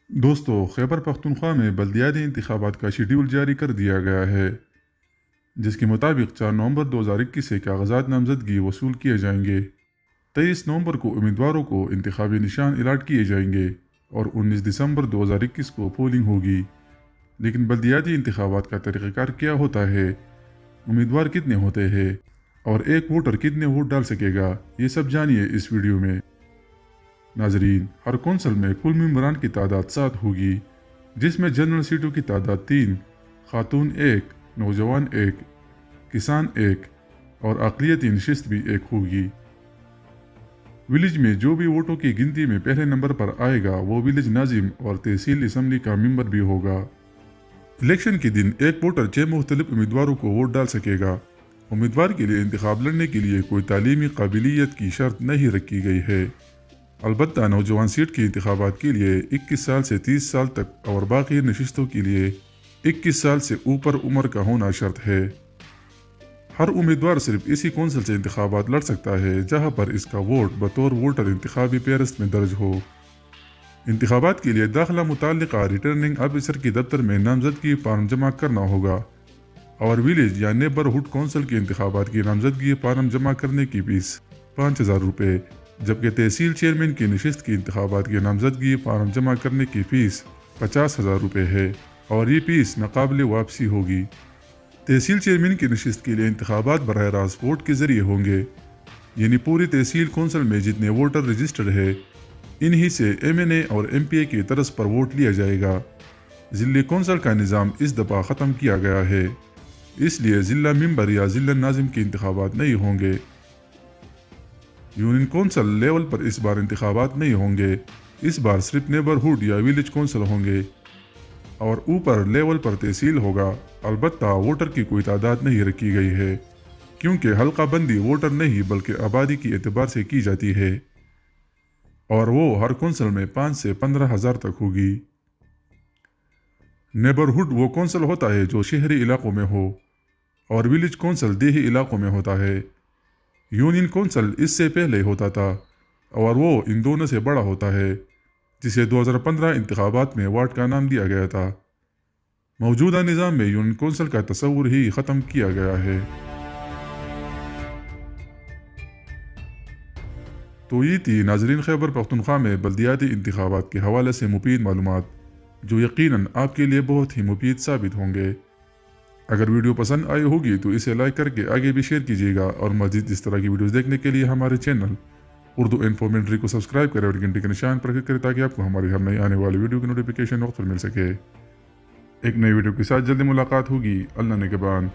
دوستو خیبر پختونخوا میں بلدیاتی انتخابات کا شیڈیول جاری کر دیا گیا ہے، جس کے مطابق 4 نومبر 2021 سے کاغذات نامزدگی وصول کیے جائیں گے۔ 23 نومبر کو امیدواروں کو انتخابی نشان الاٹ کیے جائیں گے اور 19 دسمبر 2021 کو پولنگ ہوگی۔ لیکن بلدیاتی انتخابات کا طریقہ کار کیا ہوتا ہے، امیدوار کتنے ہوتے ہیں اور ایک ووٹر کتنے ووٹ ڈال سکے گا، یہ سب جانیے اس ویڈیو میں۔ ناظرین، ہر کونسل میں کل ممبران کی تعداد 7 ہوگی، جس میں جنرل سیٹوں کی تعداد 3، خاتون 1، نوجوان 1، کسان 1 اور اقلیتی نشست بھی 1 ہوگی۔ ولیج میں جو بھی ووٹوں کی گنتی میں پہلے نمبر پر آئے گا وہ ولیج ناظم اور تحصیل اسمبلی کا ممبر بھی ہوگا۔ الیکشن کے دن ایک ووٹر 6 مختلف امیدواروں کو ووٹ ڈال سکے گا۔ امیدوار کے لیے انتخاب لڑنے کے لیے کوئی تعلیمی قابلیت کی شرط نہیں رکھی گئی ہے۔ البتہ نوجوان سیٹ کے انتخابات کے لیے 21 سال سے 30 سال تک اور باقی نشستوں کے لیے 21 سال سے اوپر عمر کا ہونا شرط ہے۔ ہر امیدوار صرف اسی کونسل سے انتخابات لڑ سکتا ہے جہاں پر اس کا ووٹ بطور ووٹر انتخابی فہرست میں درج ہو۔ انتخابات کے لیے داخلہ متعلقہ ریٹرننگ آفیسر کے دفتر میں نامزدگی فارم جمع کرنا ہوگا اور ولیج یا نیبرہڈ کونسل کے انتخابات کی نامزدگی فارم جمع کرنے کی فیس 5000 روپے، جبکہ تحصیل چیئرمین کی نشست کی انتخابات کی نامزدگی فارم جمع کرنے کی فیس 50,000 روپے ہے اور یہ فیس ناقابل واپسی ہوگی۔ تحصیل چیئرمین کی نشست کے لیے انتخابات براہ راست ووٹ کے ذریعے ہوں گے، یعنی پوری تحصیل کونسل میں جتنے ووٹر رجسٹرڈ ہے انہی سے MNA اور MP کی طرز پر ووٹ لیا جائے گا۔ ضلعی کونسل کا نظام اس دفعہ ختم کیا گیا ہے، اس لیے ضلع ممبر یا ضلع ناظم کے انتخابات نہیں ہوں گے۔ یونین کونسل لیول پر اس بار انتخابات نہیں ہوں گے، اس بار صرف نیبرہڈ یا ولیج کونسل ہوں گے اور اوپر لیول پر تحصیل ہوگا۔ البتہ ووٹر کی کوئی تعداد نہیں رکھی گئی ہے، کیونکہ حلقہ بندی ووٹر نہیں بلکہ آبادی کے اعتبار سے کی جاتی ہے اور وہ ہر کونسل میں 5 سے 15,000 تک ہوگی۔ نیبرہڈ وہ کونسل ہوتا ہے جو شہری علاقوں میں ہو اور ولیج کونسل دیہی علاقوں میں ہوتا ہے۔ یونین کونسل اس سے پہلے ہوتا تھا اور وہ ان دونوں سے بڑا ہوتا ہے، جسے 2015 انتخابات میں وارڈ کا نام دیا گیا تھا۔ موجودہ نظام میں یونین کونسل کا تصور ہی ختم کیا گیا ہے۔ تو یہ تھی ناظرین خیبر پختونخوا میں بلدیاتی انتخابات کے حوالے سے مفید معلومات، جو یقیناً آپ کے لیے بہت ہی مفید ثابت ہوں گے۔ اگر ویڈیو پسند آئی ہوگی تو اسے لائک کر کے آگے بھی شیئر کیجیے گا اور مزید اس طرح کی ویڈیوز دیکھنے کے لیے ہمارے چینل اردو انفارمیٹری کو سبسکرائب کریں اور گھنٹی کے نشان پر کلک کریں تاکہ آپ کو ہماری ہر نئی آنے والی ویڈیو کی نوٹیفیکیشن وقت پر مل سکے۔ ایک نئی ویڈیو کے ساتھ جلدی ملاقات ہوگی۔ اللہ نگہبان۔